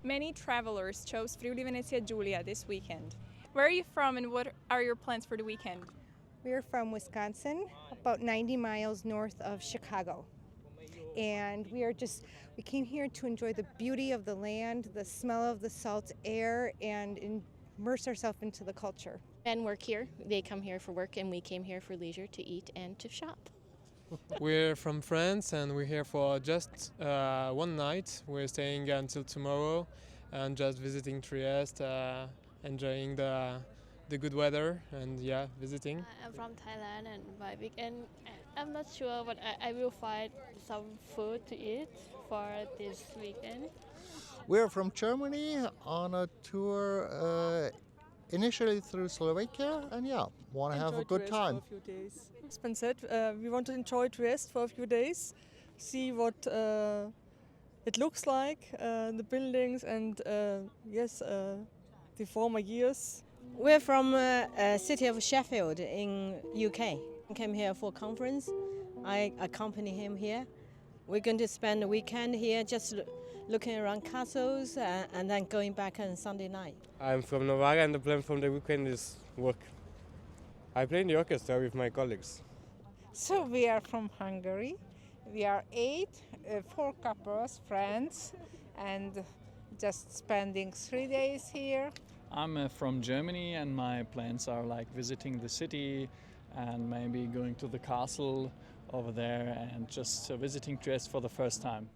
Many travelers chose Friuli Venezia Giulia this weekend. Where are you from and what are your plans for the weekend? We're from Wisconsin, about 90 miles north of Chicago. And we came here to enjoy the beauty of the land, the smell of the salt air, and immerse ourselves into the culture. Men work here. They come here for work, and we came here for leisure to eat and to shop. We're from France and we're here for just one night. We're staying until tomorrow and just visiting Trieste, enjoying the good weather and visiting. I'm from Thailand and by weekend I'm not sure but I will find some food to eat for this weekend. We're from Germany on a tour initially through Slovakia and want to have a good time. For a few days. Spencer, we want to enjoy Trieste for a few days, see what it looks like, the buildings and the former years. We're from city of Sheffield in UK. Came here for a conference. I accompany him here. We're going to spend the weekend here just looking around castles and then going back on Sunday night. I'm from Novara and the plan from the weekend is work. I play in the orchestra with my colleagues. So we are from Hungary. We are 4 couples, friends, and just spending 3 days here. I'm from Germany and my plans are like visiting the city and maybe going to the castle over there and just visiting Trieste for the first time.